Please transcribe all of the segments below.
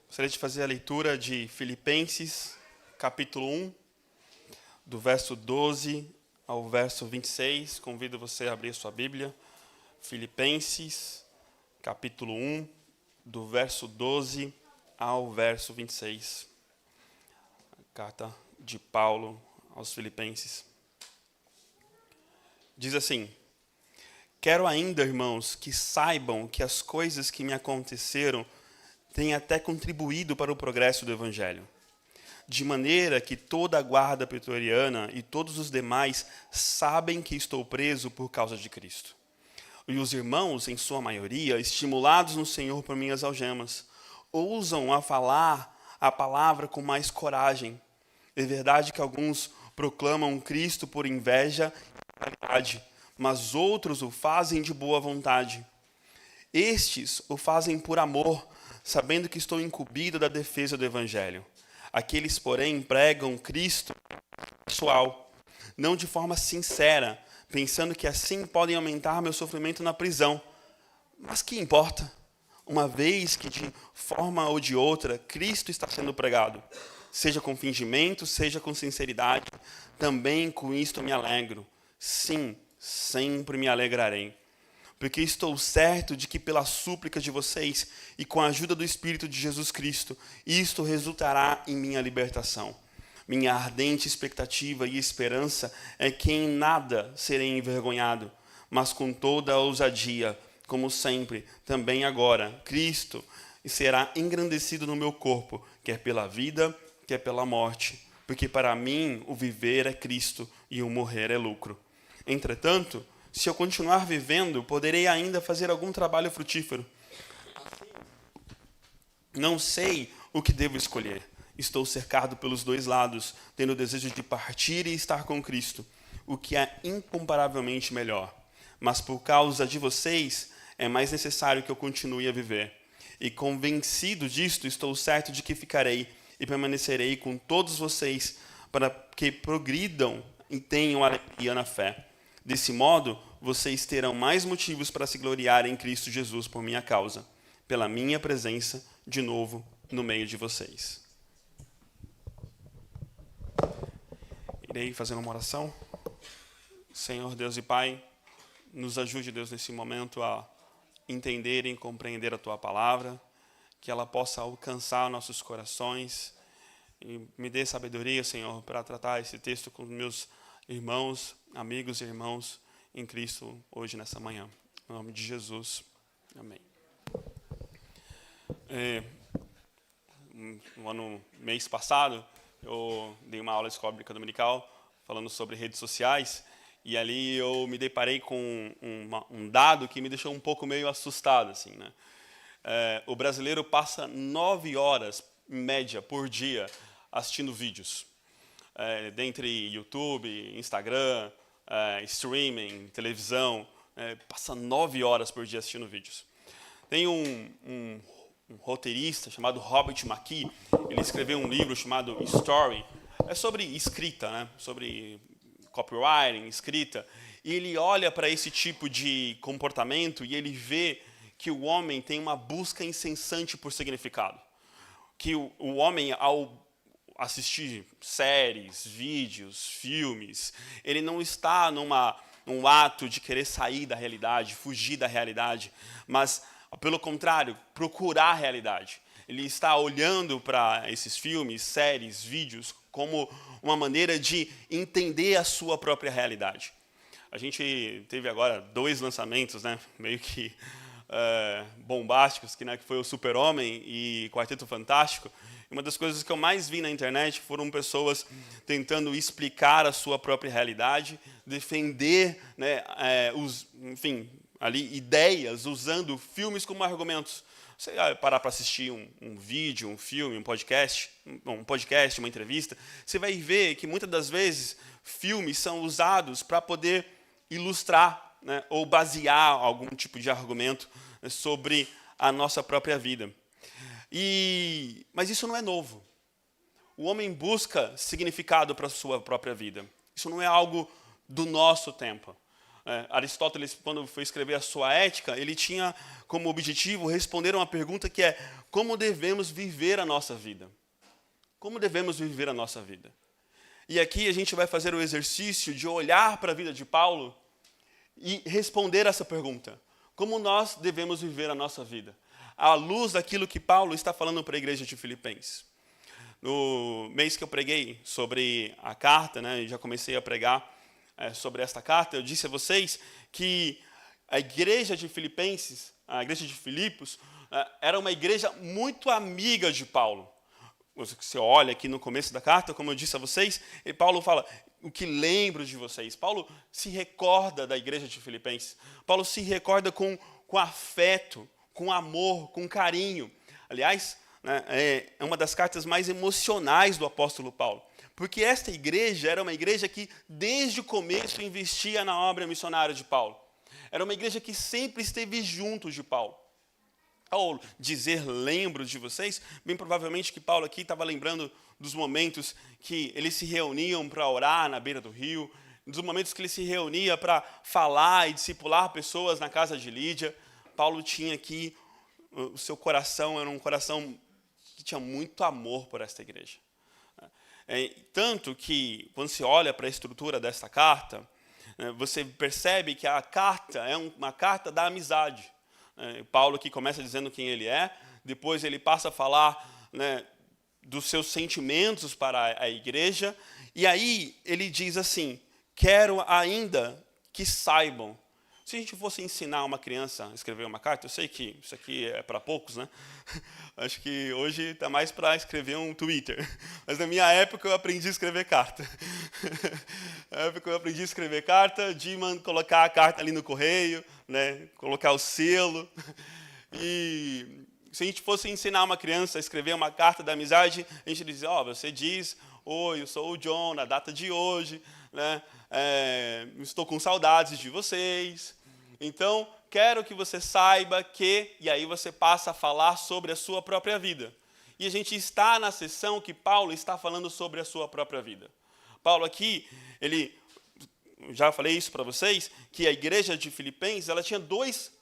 Gostaria de fazer a leitura de Filipenses, capítulo 1, do verso 12 ao verso 26. Convido você a abrir a sua Bíblia. Filipenses, capítulo 1, do verso 12 ao verso 26. A carta de Paulo aos Filipenses. Diz assim: Quero ainda, irmãos, que saibam que as coisas que me aconteceram têm até contribuído para o progresso do Evangelho, de maneira que toda a guarda pretoriana e todos os demais sabem que estou preso por causa de Cristo. E os irmãos, em sua maioria, estimulados no Senhor por minhas algemas, ousam a falar a palavra com mais coragem. É verdade que alguns proclamam Cristo por inveja e rivalidade, mas outros o fazem de boa vontade. Estes o fazem por amor, sabendo que estou incumbido da defesa do Evangelho. Aqueles, porém, pregam Cristo pessoal, não de forma sincera, pensando que assim podem aumentar meu sofrimento na prisão. Mas que importa? Uma vez que de forma ou de outra, Cristo está sendo pregado, seja com fingimento, seja com sinceridade, também com isto me alegro. Sim, sempre me alegrarei. Porque estou certo de que pela súplica de vocês e com a ajuda do Espírito de Jesus Cristo, isto resultará em minha libertação. Minha ardente expectativa e esperança é que em nada serei envergonhado, mas com toda a ousadia, como sempre, também agora, Cristo será engrandecido no meu corpo, quer pela vida, quer pela morte. Porque para mim o viver é Cristo e o morrer é lucro. Entretanto, se eu continuar vivendo, poderei ainda fazer algum trabalho frutífero. Não sei o que devo escolher. Estou cercado pelos dois lados, tendo o desejo de partir e estar com Cristo, o que é incomparavelmente melhor. Mas por causa de vocês, é mais necessário que eu continue a viver. E convencido disto, estou certo de que ficarei e permanecerei com todos vocês para que progridam e tenham alegria na fé. Desse modo, vocês terão mais motivos para se gloriar em Cristo Jesus por minha causa, pela minha presença, de novo, no meio de vocês. Irei fazer uma oração. Senhor Deus e Pai, nos ajude, Deus, nesse momento a entender e compreender a Tua palavra, que ela possa alcançar nossos corações. E me dê sabedoria, Senhor, para tratar esse texto com meus irmãos, amigos e irmãos em Cristo hoje, nessa manhã. Em nome de Jesus. Amém. No mês passado, eu dei uma aula de escola bíblica dominical falando sobre redes sociais e ali eu me deparei com um dado que me deixou um pouco meio assustado. Assim, né? O brasileiro passa 9 horas, em média, por dia assistindo vídeos. Dentre YouTube, Instagram, streaming, televisão, passa 9 horas por dia assistindo vídeos. Tem um roteirista chamado Robert McKee, ele escreveu um livro chamado Story, é sobre escrita, né? Sobre copywriting, escrita, e ele olha para esse tipo de comportamento e ele vê que o homem tem uma busca incessante por significado. Que o homem, ao assistir séries, vídeos, filmes, ele não está num ato de querer sair da realidade, fugir da realidade, mas, pelo contrário, procurar a realidade. Ele está olhando para esses filmes, séries, vídeos, como uma maneira de entender a sua própria realidade. A gente teve agora 2 lançamentos, né, meio que bombásticos, que foi o Super-Homem e Quarteto Fantástico. Uma das coisas que eu mais vi na internet foram pessoas tentando explicar a sua própria realidade, defender, né, ideias, usando filmes como argumentos. Você vai parar para assistir um vídeo, um filme, um podcast, uma entrevista, você vai ver que muitas das vezes filmes são usados para poder ilustrar, né, ou basear algum tipo de argumento sobre a nossa própria vida. Mas isso não é novo. O homem busca significado para a sua própria vida. Isso não é algo do nosso tempo. Aristóteles, quando foi escrever a sua Ética, ele tinha como objetivo responder uma pergunta que é: como devemos viver a nossa vida? Como devemos viver a nossa vida? E aqui a gente vai fazer o exercício de olhar para a vida de Paulo e responder essa pergunta: como nós devemos viver a nossa vida? À luz daquilo que Paulo está falando para a igreja de Filipenses. No mês que eu preguei sobre a carta, já comecei a pregar sobre esta carta, eu disse a vocês que a igreja de Filipenses, a igreja de Filipos, era uma igreja muito amiga de Paulo. Você olha aqui no começo da carta, como eu disse a vocês, Paulo fala: o que lembro de vocês. Paulo se recorda da igreja de Filipenses. Paulo se recorda com afeto, com amor, com carinho. Aliás, é uma das cartas mais emocionais do apóstolo Paulo, porque esta igreja era uma igreja que, desde o começo, investia na obra missionária de Paulo. Era uma igreja que sempre esteve junto de Paulo. Ao dizer lembro de vocês, bem provavelmente que Paulo aqui estava lembrando dos momentos que eles se reuniam para orar na beira do rio, dos momentos que ele se reunia para falar e discipular pessoas na casa de Lídia. Paulo tinha aqui, o seu coração era um coração que tinha muito amor por esta igreja. Tanto que, quando se olha para a estrutura desta carta, você percebe que a carta é uma carta da amizade. Paulo aqui começa dizendo quem ele é, depois ele passa a falar dos seus sentimentos para a igreja, e aí ele diz assim: quero ainda que saibam. Se a gente fosse ensinar uma criança a escrever uma carta, eu sei que isso aqui é para poucos, Acho que hoje está mais para escrever um Twitter. Mas na minha época eu aprendi a escrever carta. Na época eu aprendi a escrever carta, de colocar a carta ali no correio, colocar o selo. E se a gente fosse ensinar uma criança a escrever uma carta da amizade, a gente dizia: você diz: oi, eu sou o John, na data de hoje, estou com saudades de vocês. Então, quero que você saiba que... E aí você passa a falar sobre a sua própria vida. E a gente está na sessão que Paulo está falando sobre a sua própria vida. Paulo aqui, já falei isso para vocês, que a igreja de Filipenses, ela tinha dois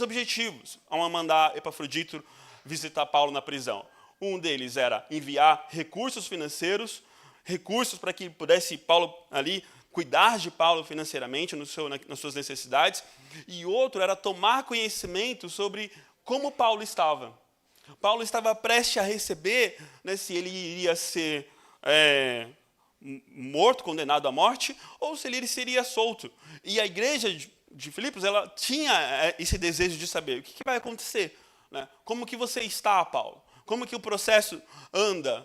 objetivos ao mandar Epafrodito visitar Paulo na prisão. Um deles era enviar recursos financeiros, recursos para que pudesse Paulo ali cuidar de Paulo financeiramente nas suas necessidades, e outro era tomar conhecimento sobre como Paulo estava. Paulo estava prestes a receber, se ele iria ser morto, condenado à morte, ou se ele seria solto. E a igreja de Filipos, ela tinha esse desejo de saber o que vai acontecer. Como que você está, Paulo? Como que o processo anda?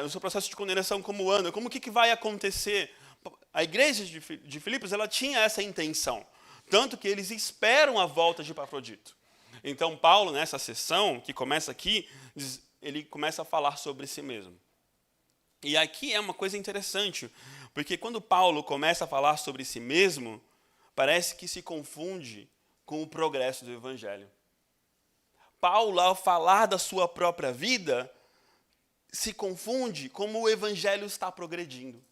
O seu processo de condenação como anda? Como que vai acontecer? A igreja de Filipos, ela tinha essa intenção, tanto que eles esperam a volta de Epafrodito. Então, Paulo, nessa sessão, que começa aqui, ele começa a falar sobre si mesmo. E aqui é uma coisa interessante, porque quando Paulo começa a falar sobre si mesmo, parece que se confunde com o progresso do evangelho. Paulo, ao falar da sua própria vida, se confunde como o evangelho está progredindo.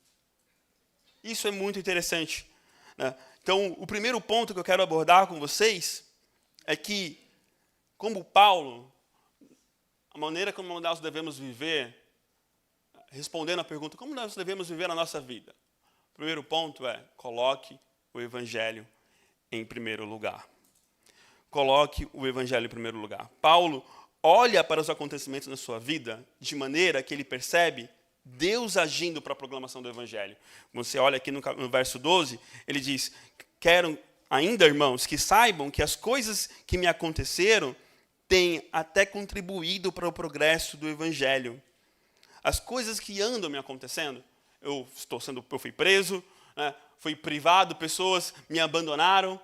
Isso é muito interessante. Então, o primeiro ponto que eu quero abordar com vocês é que, como Paulo, a maneira como nós devemos viver, respondendo à pergunta, como nós devemos viver a nossa vida? O primeiro ponto é: coloque o evangelho em primeiro lugar. Coloque o evangelho em primeiro lugar. Paulo olha para os acontecimentos na sua vida de maneira que ele percebe Deus agindo para a proclamação do evangelho. Você olha aqui no verso 12, ele diz: quero ainda, irmãos, que saibam que as coisas que me aconteceram têm até contribuído para o progresso do evangelho. As coisas que andam me acontecendo, eu fui preso, fui privado, pessoas me abandonaram,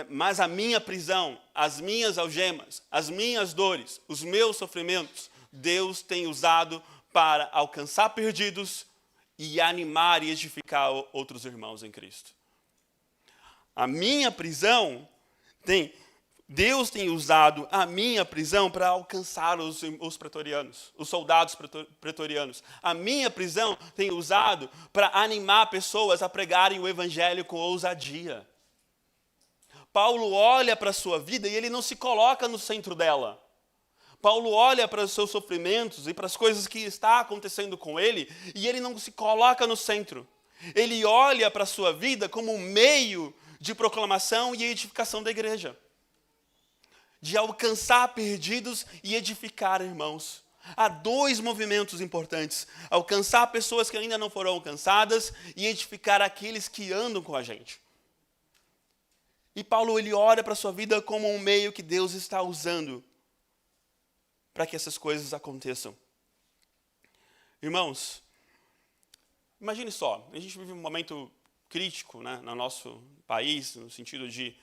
mas a minha prisão, as minhas algemas, as minhas dores, os meus sofrimentos, Deus tem usado para alcançar perdidos e animar e edificar outros irmãos em Cristo. A minha prisão, Deus tem usado a minha prisão para alcançar os pretorianos, os soldados pretorianos. A minha prisão tem usado para animar pessoas a pregarem o evangelho com ousadia. Paulo olha para a sua vida e ele não se coloca no centro dela. Paulo olha para os seus sofrimentos e para as coisas que está acontecendo com ele e ele não se coloca no centro. Ele olha para a sua vida como um meio de proclamação e edificação da igreja. De alcançar perdidos e edificar irmãos. Há dois movimentos importantes: alcançar pessoas que ainda não foram alcançadas e edificar aqueles que andam com a gente. E Paulo, ele olha para a sua vida como um meio que Deus está usando para que essas coisas aconteçam. Irmãos, imagine só, a gente vive um momento crítico, né, no nosso país, no sentido de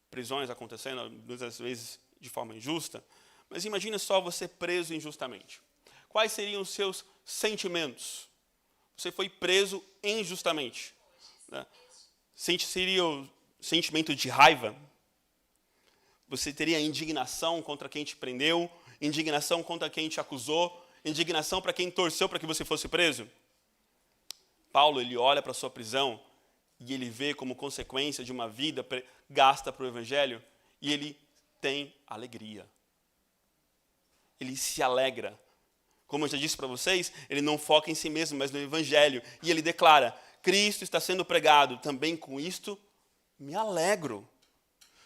prisões acontecendo, muitas vezes de forma injusta, mas imagine só você preso injustamente. Quais seriam os seus sentimentos? Você foi preso injustamente. Né? Seria o sentimento de raiva? Você teria indignação contra quem te prendeu, indignação contra quem te acusou, indignação para quem torceu para que você fosse preso? Paulo, ele olha para a sua prisão e ele vê como consequência de uma vida gasta para o evangelho e ele tem alegria. Ele se alegra. Como eu já disse para vocês, ele não foca em si mesmo, mas no evangelho. E ele declara: Cristo está sendo pregado, também com isto me alegro.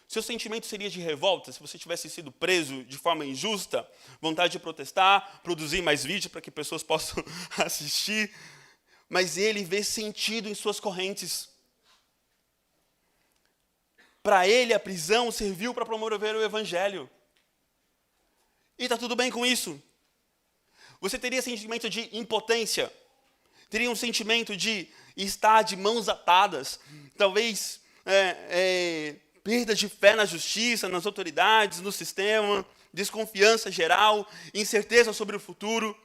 Seu sentimento seria de revolta se você tivesse sido preso de forma injusta, vontade de protestar, produzir mais vídeos para que pessoas possam assistir, mas ele vê sentido em suas correntes. Para ele, a prisão serviu para promover o evangelho. E está tudo bem com isso. Você teria sentimento de impotência, teria um sentimento de estar de mãos atadas, talvez perda de fé na justiça, nas autoridades, no sistema, desconfiança geral, incerteza sobre o futuro.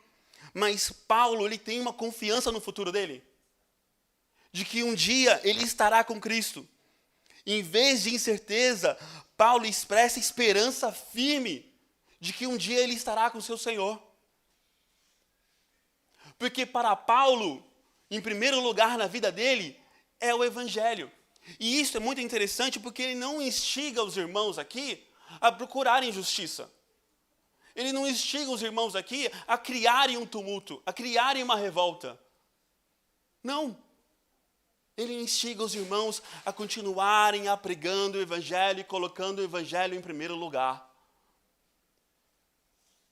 Mas Paulo, ele tem uma confiança no futuro dele, de que um dia ele estará com Cristo. Em vez de incerteza, Paulo expressa esperança firme de que um dia ele estará com o seu Senhor. Porque para Paulo, em primeiro lugar na vida dele, é o evangelho. E isso é muito interessante porque ele não instiga os irmãos aqui a procurarem justiça. Ele não instiga os irmãos aqui a criarem um tumulto, a criarem uma revolta. Não. Ele instiga os irmãos a continuarem pregando o evangelho e colocando o evangelho em primeiro lugar.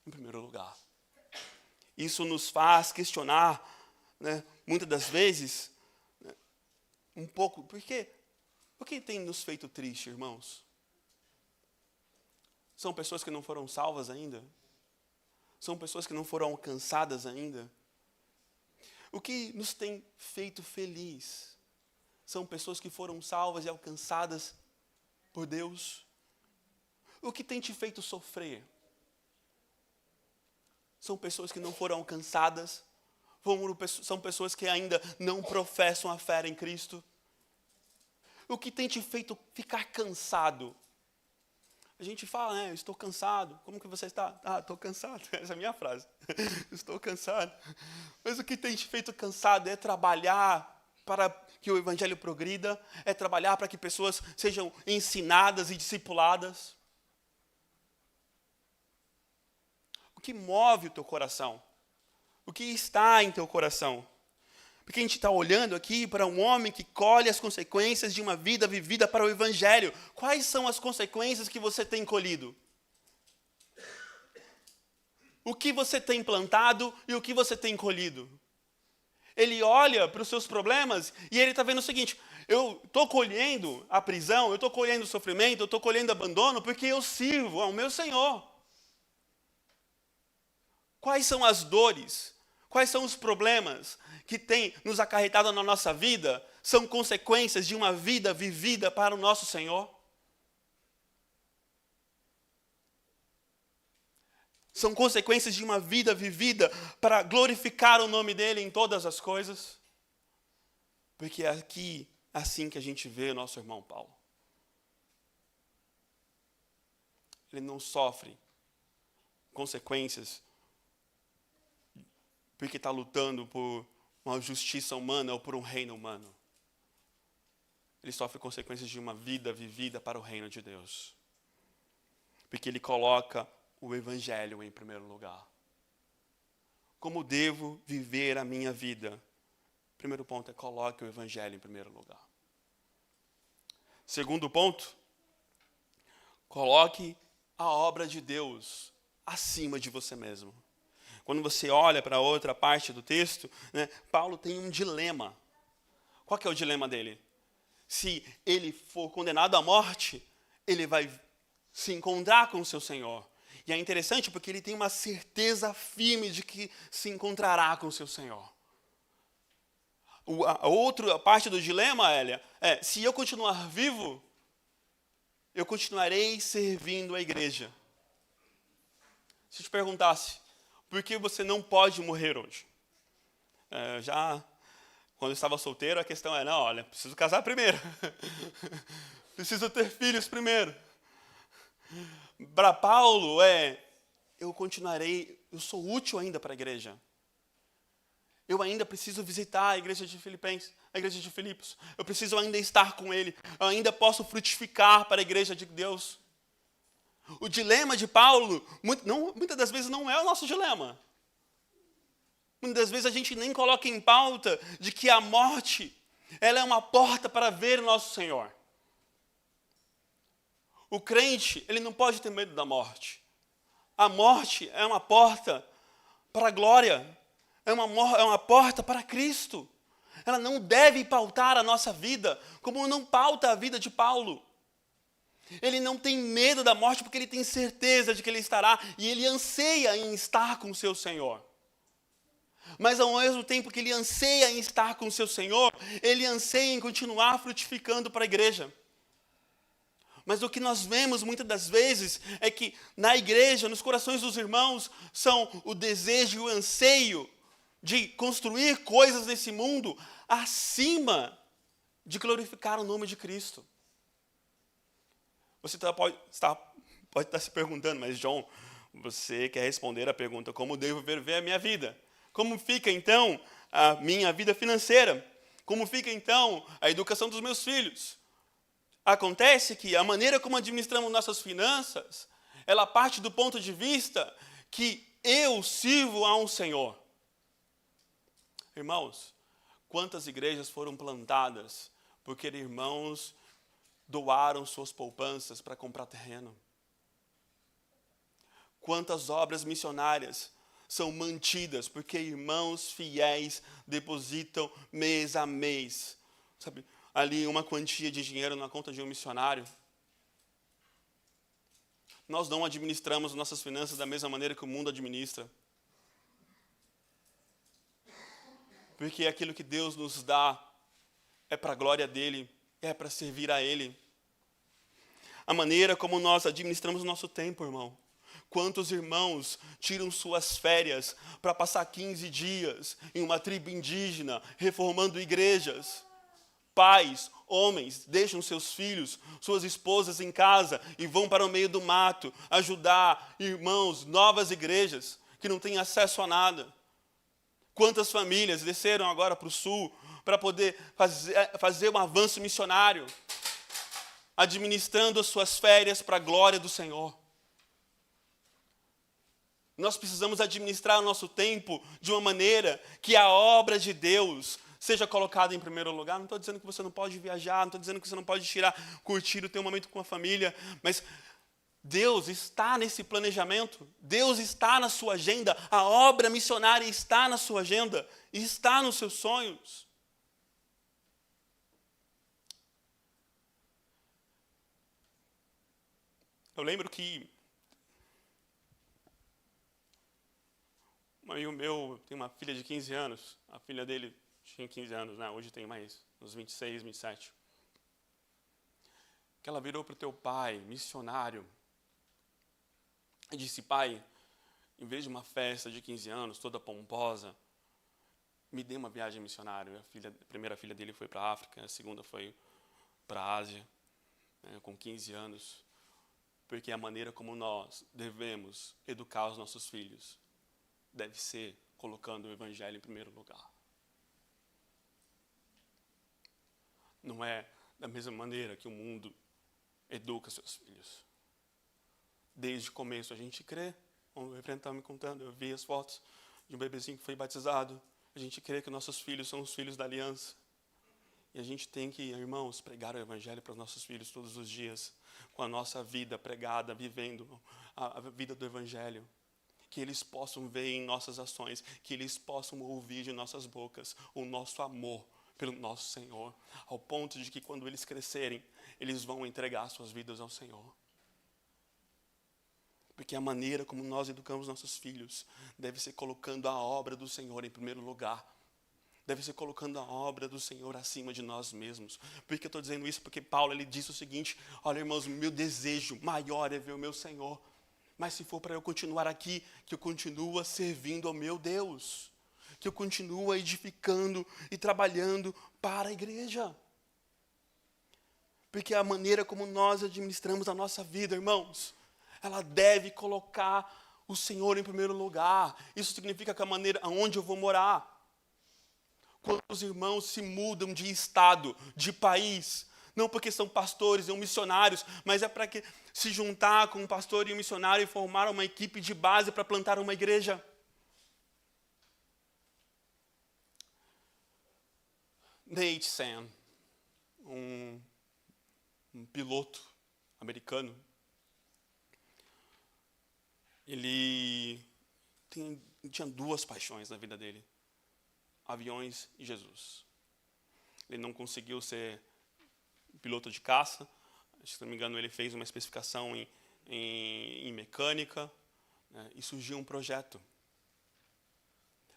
Em primeiro lugar. Isso nos faz questionar, né, muitas das vezes, né, um pouco, por que tem nos feito triste, irmãos? São pessoas que não foram salvas ainda? São pessoas que não foram alcançadas ainda? O que nos tem feito feliz? São pessoas que foram salvas e alcançadas por Deus? O que tem te feito sofrer? São pessoas que não foram alcançadas? São pessoas que ainda não professam a fé em Cristo? O que tem te feito ficar cansado? A gente fala, né, eu estou cansado. Como que você está? Ah, estou cansado. Essa é a minha frase. Estou cansado. Mas o que tem te feito cansado é trabalhar para que o evangelho progrida, é trabalhar para que pessoas sejam ensinadas e discipuladas. O que move o teu coração? O que está em teu coração? Porque a gente está olhando aqui para um homem que colhe as consequências de uma vida vivida para o evangelho. Quais são as consequências que você tem colhido? O que você tem plantado e o que você tem colhido? Ele olha para os seus problemas e ele está vendo o seguinte: eu estou colhendo a prisão, eu estou colhendo o sofrimento, eu estou colhendo o abandono porque eu sirvo ao meu Senhor. Quais são as dores? Quais são os problemas que tem nos acarretado na nossa vida? São consequências de uma vida vivida para o nosso Senhor? São consequências de uma vida vivida para glorificar o nome dEle em todas as coisas? Porque é aqui, assim que a gente vê o nosso irmão Paulo. Ele não sofre consequências porque está lutando por uma justiça humana ou por um reino humano. ele sofre consequências de uma vida vivida para o reino de Deus. Porque ele coloca o evangelho em primeiro lugar. Como devo viver a minha vida? Primeiro ponto é coloque o evangelho em primeiro lugar. Segundo ponto, coloque a obra de Deus acima de você mesmo. Quando você olha para a outra parte do texto, né, Paulo tem um dilema. Qual que é o dilema dele? Se ele for condenado à morte, ele vai se encontrar com o seu Senhor. E é interessante porque ele tem uma certeza firme de que se encontrará com o seu Senhor. A outra parte do dilema, Elia, é: se eu continuar vivo, eu continuarei servindo a igreja. Se eu te perguntasse, por que você não pode morrer hoje? Quando eu estava solteiro, a questão era: não, olha, preciso casar primeiro. Preciso ter filhos primeiro. Para Paulo, eu continuarei, eu sou útil ainda para a igreja. Eu ainda preciso visitar a igreja de Filipenses, a igreja de Filipos. Eu preciso ainda estar com ele. Eu ainda posso frutificar para a igreja de Deus. O dilema de Paulo, muitas das vezes, não é o nosso dilema. Muitas das vezes a gente nem coloca em pauta de que a morte, ela é uma porta para ver o nosso Senhor. O crente, ele não pode ter medo da morte. A morte é uma porta para a glória. É uma porta para Cristo. Ela não deve pautar a nossa vida, como não pauta a vida de Paulo. Ele não tem medo da morte porque ele tem certeza de que ele estará, e ele anseia em estar com o seu Senhor. Mas ao mesmo tempo que ele anseia em estar com o seu Senhor, ele anseia em continuar frutificando para a igreja. Mas o que nós vemos muitas das vezes é que na igreja, nos corações dos irmãos, são o desejo e o anseio de construir coisas nesse mundo acima de glorificar o nome de Cristo. Você pode estar se perguntando: mas John, você quer responder a pergunta: como devo viver a minha vida? Como fica então a minha vida financeira? Como fica então a educação dos meus filhos? Acontece que a maneira como administramos nossas finanças, ela parte do ponto de vista que eu sirvo a um Senhor. Irmãos, quantas igrejas foram plantadas porque irmãos doaram suas poupanças para comprar terreno? Quantas obras missionárias são mantidas porque irmãos fiéis depositam mês a mês, sabe, ali uma quantia de dinheiro na conta de um missionário? Nós não administramos nossas finanças da mesma maneira que o mundo administra. Porque aquilo que Deus nos dá é para a glória dele, é para servir a ele. A maneira como nós administramos o nosso tempo, irmão. Quantos irmãos tiram suas férias para passar 15 dias em uma tribo indígena, reformando igrejas? Pais, homens, deixam seus filhos, suas esposas em casa e vão para o meio do mato ajudar irmãos, novas igrejas que não têm acesso a nada. Quantas famílias desceram agora para o sul para poder fazer um avanço missionário, administrando as suas férias para a glória do Senhor. Nós precisamos administrar o nosso tempo de uma maneira que a obra de Deus seja colocada em primeiro lugar. Não estou dizendo que você não pode viajar, não estou dizendo que você não pode curtir o teu momento com a família, mas Deus está nesse planejamento, Deus está na sua agenda, a obra missionária está na sua agenda, está nos seus sonhos. Eu lembro que um amigo meu tem uma filha de 15 anos, a filha dele tinha 15 anos, né? Hoje tem mais, uns 26, 27. Que ela virou para o teu pai, missionário, e disse: pai, em vez de uma festa de 15 anos, toda pomposa, me dê uma viagem missionária. A primeira filha dele foi para a África, a segunda foi para a Ásia, né, com 15 anos. Porque a maneira como nós devemos educar os nossos filhos deve ser colocando o evangelho em primeiro lugar. Não é Da mesma maneira que o mundo educa seus filhos. Desde o começo a gente crê, o reverendo estava me contando, eu vi as fotos de um bebezinho que foi batizado. A gente crê que nossos filhos são os filhos da aliança. E a gente tem que, irmãos, pregar o evangelho para os nossos filhos todos os dias, com a nossa vida pregada, vivendo a vida do evangelho. Que eles possam ver em nossas ações, que eles possam ouvir de nossas bocas o nosso amor pelo nosso Senhor, ao ponto de que quando eles crescerem, eles vão entregar suas vidas ao Senhor. Porque a maneira como nós educamos nossos filhos deve ser colocando a obra do Senhor em primeiro lugar. Deve ser colocando a obra do Senhor acima de nós mesmos. Por que eu estou dizendo isso? Porque Paulo ele disse o seguinte: olha, irmãos, meu desejo maior é ver o meu Senhor. Mas se for para eu continuar aqui, que eu continue servindo ao meu Deus. Que eu continue edificando e trabalhando para a igreja. Porque a maneira como nós administramos a nossa vida, irmãos, ela deve colocar o Senhor em primeiro lugar. Isso significa que a maneira aonde eu vou morar. Quando os irmãos se mudam de estado, de país, não porque são pastores ou missionários, mas é para que se juntar com um pastor e um missionário e formar uma equipe de base para plantar uma igreja. Nate Sam, um piloto americano, ele tinha duas paixões na vida dele: aviões e Jesus. Ele não conseguiu ser piloto de caça. Se não me engano, ele fez uma especificação em mecânica, né? E surgiu um projeto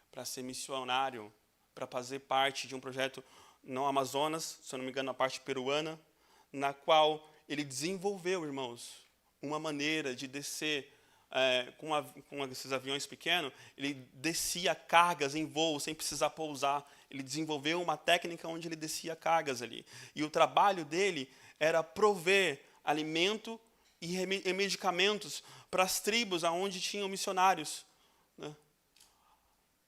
para ser missionário, para fazer parte de um projeto no Amazonas, se não me engano, na parte peruana, na qual ele desenvolveu, irmãos, uma maneira de descer com esses aviões pequenos. Ele descia cargas em voo sem precisar pousar. Ele desenvolveu uma técnica onde ele descia cargas ali. E o trabalho dele era prover alimento e medicamentos para as tribos onde tinham missionários, né?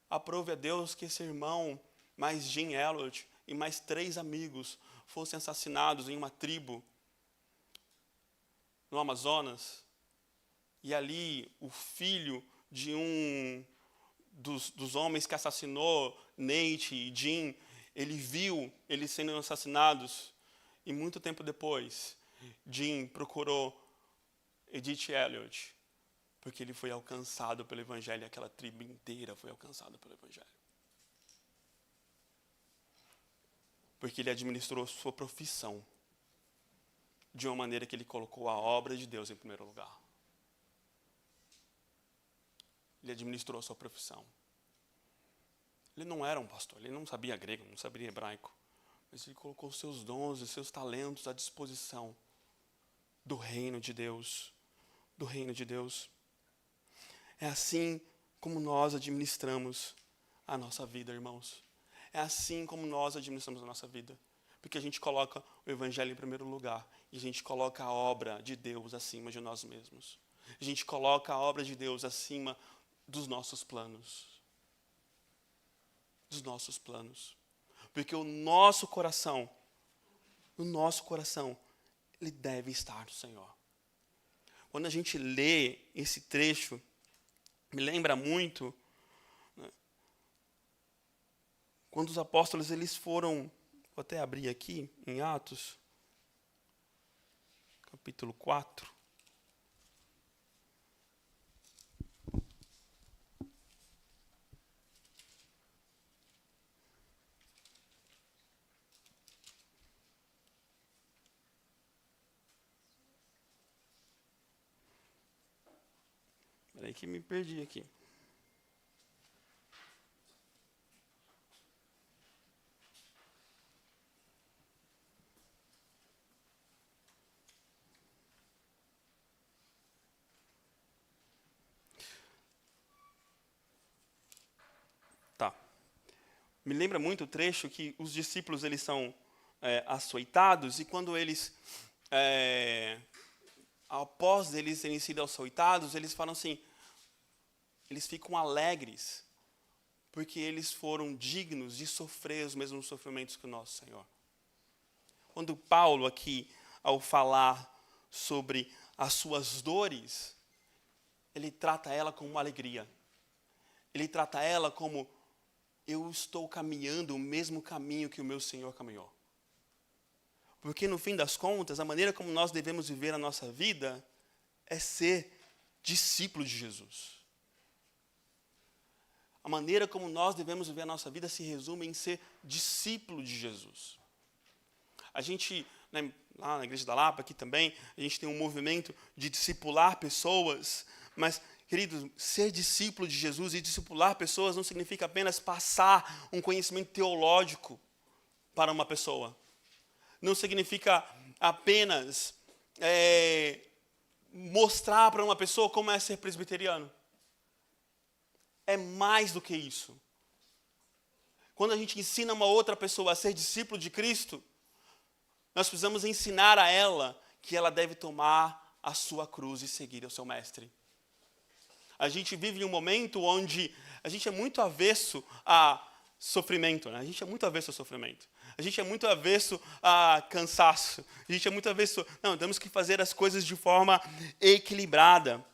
Aprove a Deus que esse irmão, mais Jim Elliot e mais 3 amigos fossem assassinados em uma tribo no Amazonas. E ali o filho de um dos homens que assassinou Nate e Jim, ele viu eles sendo assassinados. E muito tempo depois, Jim procurou Edith Elliot, porque ele foi alcançado pelo evangelho, e aquela tribo inteira foi alcançada pelo evangelho. Porque ele administrou sua profissão de uma maneira que ele colocou a obra de Deus em primeiro lugar. Ele administrou a sua profissão. Ele não era um pastor, ele não sabia grego, não sabia hebraico, mas ele colocou os seus dons e seus talentos à disposição do reino de Deus. Do reino de Deus. É assim como nós administramos a nossa vida, irmãos. É assim como nós administramos a nossa vida. Porque a gente coloca o evangelho em primeiro lugar. E a gente coloca a obra de Deus acima de nós mesmos. A gente coloca a obra de Deus acima dos nossos planos. Dos nossos planos. Porque o nosso coração, ele deve estar no Senhor. Quando a gente lê esse trecho, me lembra muito, né, quando os apóstolos eles foram, vou até abrir aqui em Atos, capítulo 4. Peraí que me perdi aqui. Tá. Me lembra muito o trecho que os discípulos eles são açoitados, e quando eles, após eles terem sido açoitados, eles falam assim, eles ficam alegres, porque eles foram dignos de sofrer os mesmos sofrimentos que o nosso Senhor. quando Paulo aqui, ao falar sobre as suas dores, ele trata ela como uma alegria. Ele trata ela como: eu estou caminhando o mesmo caminho que o meu Senhor caminhou. Porque no fim das contas, a maneira como nós devemos viver a nossa vida é ser discípulo de Jesus. A maneira como nós devemos viver a nossa vida se resume em ser discípulo de Jesus. A gente, lá na Igreja da Lapa, aqui também, a gente tem um movimento de discipular pessoas, mas, queridos, ser discípulo de Jesus e discipular pessoas não significa apenas passar um conhecimento teológico para uma pessoa. Não significa apenas mostrar para uma pessoa como é ser presbiteriano. É mais do que isso. Quando a gente ensina uma outra pessoa a ser discípulo de Cristo, nós precisamos ensinar a ela que ela deve tomar a sua cruz e seguir o seu mestre. A gente vive em um momento onde a gente é muito avesso a sofrimento, né? A gente é muito avesso a sofrimento. A gente é muito avesso a cansaço. A gente é muito avesso... Não, temos que fazer as coisas de forma equilibrada.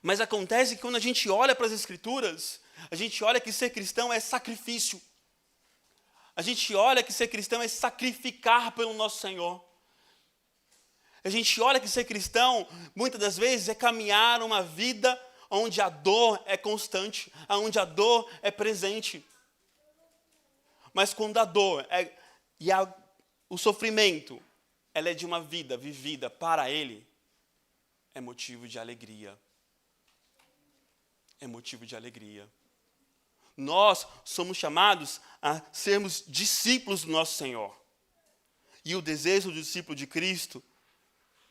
Mas acontece que quando a gente olha para as Escrituras, a gente olha que ser cristão é sacrifício. A gente olha que ser cristão é sacrificar pelo nosso Senhor. A gente olha que ser cristão, muitas das vezes, é caminhar uma vida onde a dor é constante, onde a dor é presente. Mas quando a dor o sofrimento, ela é de uma vida vivida para Ele, é motivo de alegria. É motivo de alegria. Nós somos chamados a sermos discípulos do nosso Senhor. E o desejo do discípulo de Cristo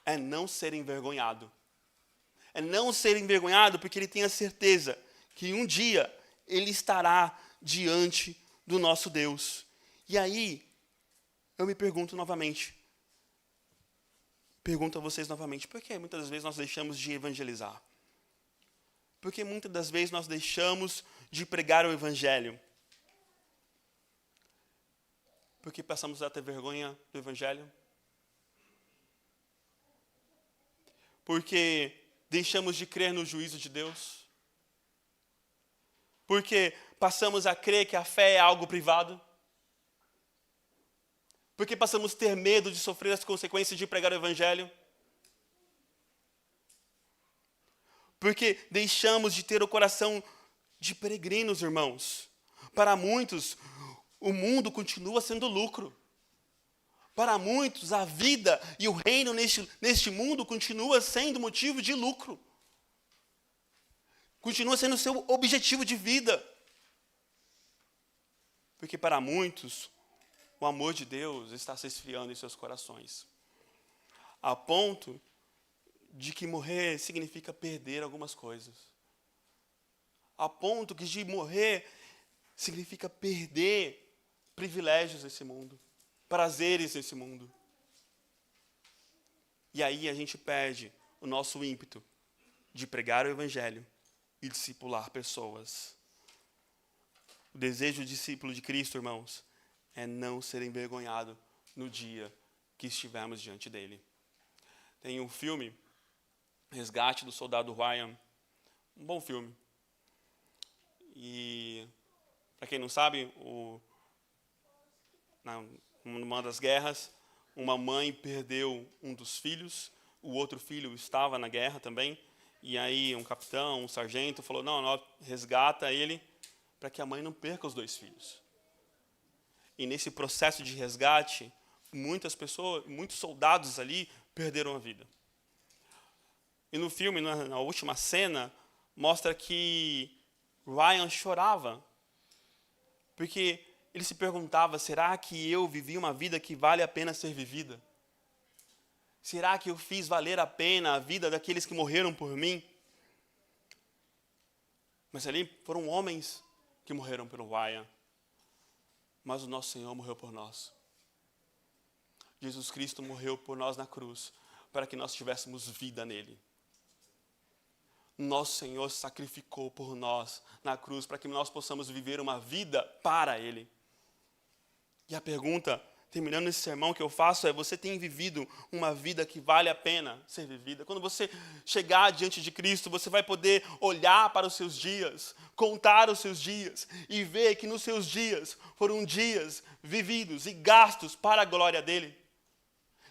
é não ser envergonhado. É não ser envergonhado porque ele tem a certeza que um dia ele estará diante do nosso Deus. E aí, eu me pergunto novamente. Pergunto a vocês novamente, por que muitas das vezes nós deixamos de evangelizar? Porque muitas das vezes nós deixamos de pregar o Evangelho. Porque passamos a ter vergonha do Evangelho. Porque deixamos de crer no juízo de Deus. Porque passamos a crer que a fé é algo privado. Porque passamos a ter medo de sofrer as consequências de pregar o Evangelho. Porque deixamos de ter o coração de peregrinos, irmãos. Para muitos, o mundo continua sendo lucro. Para muitos, a vida e o reino neste mundo continua sendo motivo de lucro. Continua sendo o seu objetivo de vida. Porque para muitos, o amor de Deus está se esfriando em seus corações. A ponto de que morrer significa perder algumas coisas. A ponto que de morrer significa perder privilégios nesse mundo, prazeres nesse mundo. E aí a gente perde o nosso ímpeto de pregar o Evangelho e discipular pessoas. O desejo de discípulo de Cristo, irmãos, é não ser envergonhado no dia que estivermos diante dele. Tem um filme, Resgate do Soldado Ryan, um bom filme. E, para quem não sabe, numa das guerras, uma mãe perdeu um dos filhos, o outro filho estava na guerra também, e aí um capitão, um sargento falou, não, resgata ele para que a mãe não perca os dois filhos. E nesse processo de resgate, muitos soldados ali perderam a vida. E no filme, na última cena, mostra que Ryan chorava, porque ele se perguntava, será que eu vivi uma vida que vale a pena ser vivida? Será que eu fiz valer a pena a vida daqueles que morreram por mim? Mas ali foram homens que morreram pelo Ryan. Mas o nosso Senhor morreu por nós. Jesus Cristo morreu por nós na cruz, para que nós tivéssemos vida nele. Nosso Senhor sacrificou por nós na cruz, para que nós possamos viver uma vida para ele. E a pergunta terminando esse sermão que eu faço, é: você tem vivido uma vida que vale a pena ser vivida? Quando você chegar diante de Cristo, você vai poder olhar para os seus dias, contar os seus dias e ver que nos seus dias foram dias vividos e gastos para a glória dele.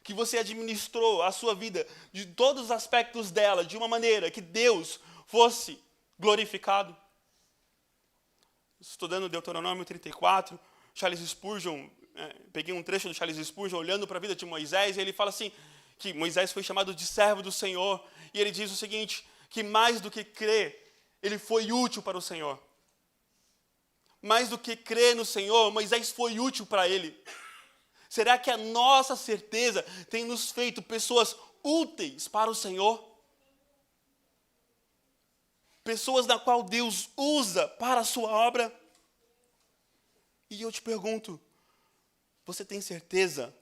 Que você administrou a sua vida, de todos os aspectos dela, de uma maneira que Deus fosse glorificado. Estudando Deuteronômio 34, Charles Spurgeon, peguei um trecho do Charles Spurgeon olhando para a vida de Moisés, e ele fala assim, que Moisés foi chamado de servo do Senhor, e ele diz o seguinte, que mais do que crer, ele foi útil para o Senhor. Mais do que crer no Senhor, Moisés foi útil para ele. Será que a nossa certeza tem nos feito pessoas úteis para o Senhor? Pessoas na qual Deus usa para a sua obra? E eu te pergunto, você tem certeza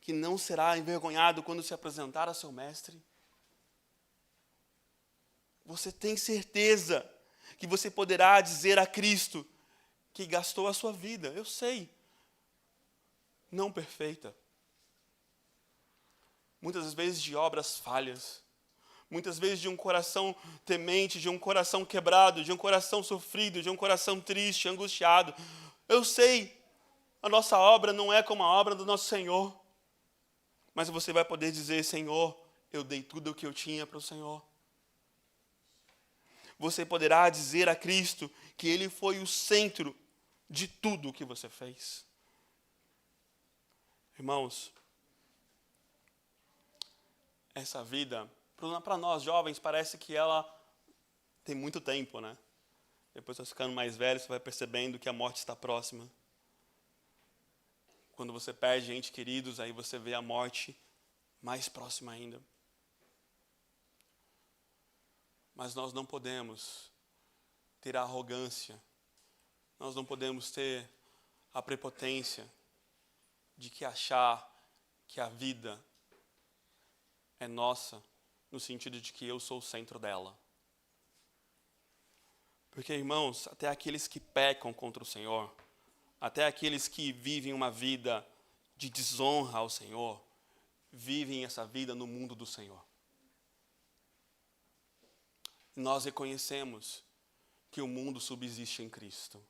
que não será envergonhado quando se apresentar a seu mestre? Você tem certeza que você poderá dizer a Cristo que gastou a sua vida? Eu sei, não perfeita. Muitas vezes de obras falhas, muitas vezes de um coração temente, de um coração quebrado, de um coração sofrido, de um coração triste, angustiado. Eu sei, a nossa obra não é como a obra do nosso Senhor. Mas você vai poder dizer: Senhor, eu dei tudo o que eu tinha para o Senhor. Você poderá dizer a Cristo que Ele foi o centro de tudo o que você fez. Irmãos, essa vida, para nós jovens, parece que ela tem muito tempo, né? Depois, você ficando mais velho, você vai percebendo que a morte está próxima. Quando você perde entes queridos, aí você vê a morte mais próxima ainda. Mas nós não podemos ter a arrogância, nós não podemos ter a prepotência de que achar que a vida é nossa, no sentido de que eu sou o centro dela. Porque, irmãos, até aqueles que pecam contra o Senhor, até aqueles que vivem uma vida de desonra ao Senhor, vivem essa vida no mundo do Senhor. Nós reconhecemos que o mundo subsiste em Cristo.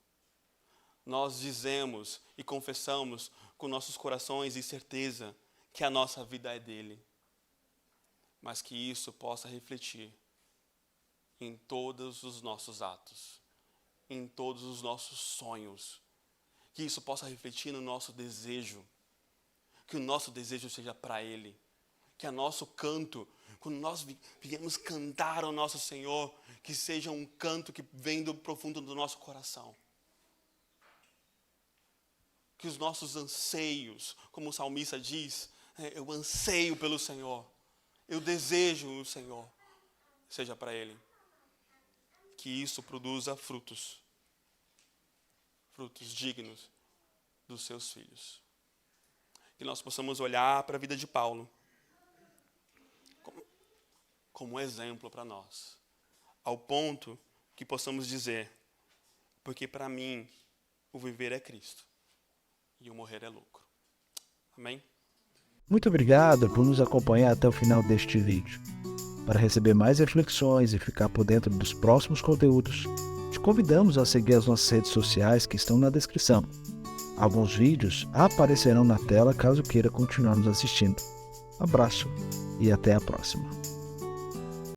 Nós dizemos e confessamos com nossos corações e certeza que a nossa vida é dele. Mas que isso possa refletir em todos os nossos atos, em todos os nossos sonhos. Que isso possa refletir no nosso desejo. Que o nosso desejo seja para ele. Que o nosso canto, quando nós viemos cantar ao nosso Senhor, que seja um canto que vem do profundo do nosso coração. Que os nossos anseios, como o salmista diz, eu anseio pelo Senhor, eu desejo o Senhor, seja para ele. Que isso produza frutos dignos dos seus filhos. Que nós possamos olhar para a vida de Paulo como um exemplo para nós, ao ponto que possamos dizer: porque para mim o viver é Cristo e o morrer é lucro. Amém? Muito obrigado por nos acompanhar até o final deste vídeo. Para receber mais reflexões e ficar por dentro dos próximos conteúdos, te convidamos a seguir as nossas redes sociais que estão na descrição. Alguns vídeos aparecerão na tela caso queira continuar nos assistindo. Abraço e até a próxima.